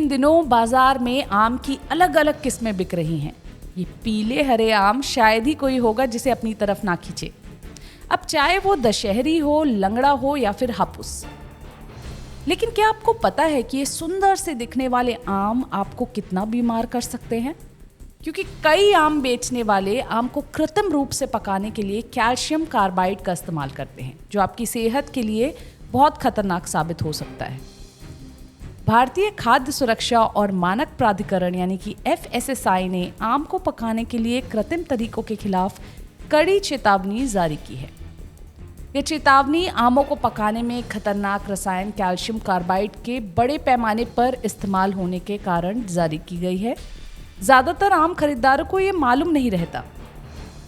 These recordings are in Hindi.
दिनों बाजार में आम की अलग अलग किस्में बिक रही हैं। ये पीले हरे आम शायद ही कोई होगा जिसे अपनी तरफ ना खींचे। अब चाहे वो दशहरी हो, लंगड़ा हो या फिर हापुस। लेकिन क्या आपको पता है कि ये सुंदर से दिखने वाले आम आपको कितना बीमार कर सकते हैं? क्योंकि कई आम बेचने वाले आम को कृत्रिम रूप से पकाने के लिए कैल्शियम कार्बाइड का इस्तेमाल करते हैं, जो आपकी सेहत के लिए बहुत खतरनाक साबित हो सकता है। भारतीय खाद्य सुरक्षा और मानक प्राधिकरण यानी कि FSSAI ने आम को पकाने के लिए कृत्रिम तरीकों के खिलाफ कड़ी चेतावनी जारी की है। ये चेतावनी आमों को पकाने में खतरनाक रसायन कैल्शियम कार्बाइड के बड़े पैमाने पर इस्तेमाल होने के कारण जारी की गई है। ज़्यादातर आम खरीदारों को ये मालूम नहीं रहता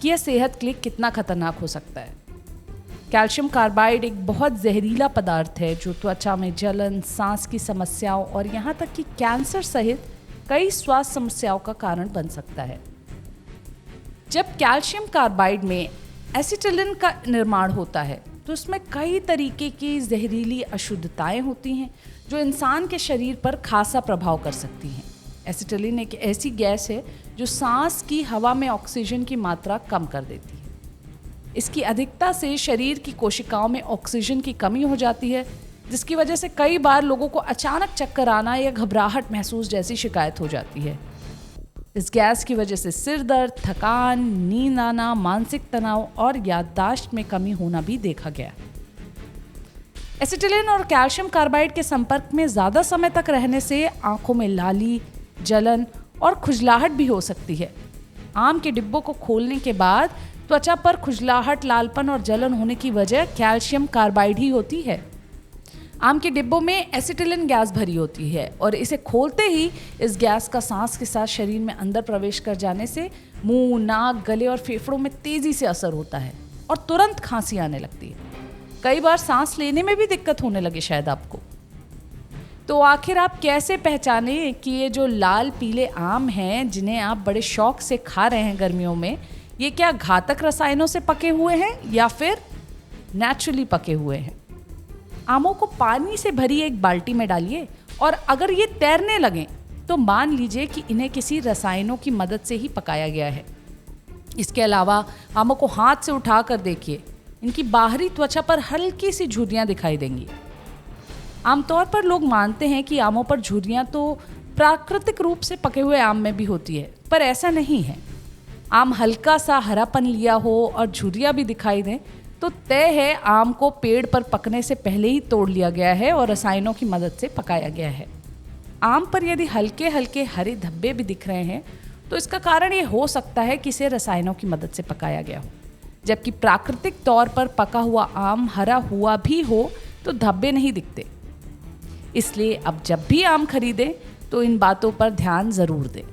कि यह सेहत के लिए कितना खतरनाक हो सकता है। कैल्शियम कार्बाइड एक बहुत जहरीला पदार्थ है जो त्वचा में जलन, सांस की समस्याओं और यहाँ तक कि कैंसर सहित कई स्वास्थ्य समस्याओं का कारण बन सकता है। जब कैल्शियम कार्बाइड में एसिटिलिन का निर्माण होता है तो उसमें कई तरीके की जहरीली अशुद्धताएं होती हैं जो इंसान के शरीर पर खासा प्रभाव कर सकती हैं। एसिटिलिन एक ऐसी गैस है जो सांस की हवा में ऑक्सीजन की मात्रा कम कर देती है। इसकी अधिकता से शरीर की कोशिकाओं में ऑक्सीजन की कमी हो जाती है, जिसकी वजह से कई बार लोगों को अचानक चक्कर आना या घबराहट महसूस जैसी शिकायत हो जाती है। इस गैस की वजह से सिर दर्द, थकान, नींद आना, मानसिक तनाव और याददाश्त में कमी होना भी देखा गया। एसिटिलिन और कैल्शियम कार्बाइड के संपर्क में ज़्यादा समय तक रहने से आंखों में लाली, जलन और खुजलाहट भी हो सकती है। आम के डिब्बों को खोलने के बाद त्वचा पर खुजलाहट, लालपन और जलन होने की वजह कैल्शियम कार्बाइड ही होती है। आम के डिब्बों में एसिटिलिन गैस भरी होती है और इसे खोलते ही इस गैस का सांस के साथ शरीर में अंदर प्रवेश कर जाने से मुंह, नाक, गले और फेफड़ों में तेजी से असर होता है और तुरंत खांसी आने लगती है। कई बार सांस लेने में भी दिक्कत होने लगे शायद आपको। तो आखिर आप कैसे पहचाने कि ये जो लाल पीले आम हैं जिन्हें आप बड़े शौक से खा रहे हैं गर्मियों में, ये क्या घातक रसायनों से पके हुए हैं या फिर नेचुरली पके हुए हैं? आमों को पानी से भरी एक बाल्टी में डालिए और अगर ये तैरने लगें तो मान लीजिए कि इन्हें किसी रसायनों की मदद से ही पकाया गया है। इसके अलावा आमों को हाथ से उठा कर देखिए, इनकी बाहरी त्वचा पर हल्की सी झुर्रियाँ दिखाई देंगी। आमतौर पर लोग मानते हैं कि आमों पर झुर्रियाँ तो प्राकृतिक रूप से पके हुए आम में भी होती है, पर ऐसा नहीं है। आम हल्का सा हरापन लिया हो और झुर्रियाँ भी दिखाई दें तो तय है आम को पेड़ पर पकने से पहले ही तोड़ लिया गया है और रसायनों की मदद से पकाया गया है। आम पर यदि हल्के हल्के हरे धब्बे भी दिख रहे हैं तो इसका कारण ये हो सकता है कि इसे रसायनों की मदद से पकाया गया हो। जबकि प्राकृतिक तौर पर पका हुआ आम हरा हुआ भी हो तो धब्बे नहीं दिखते। इसलिए अब जब भी आम खरीदें तो इन बातों पर ध्यान ज़रूर दें।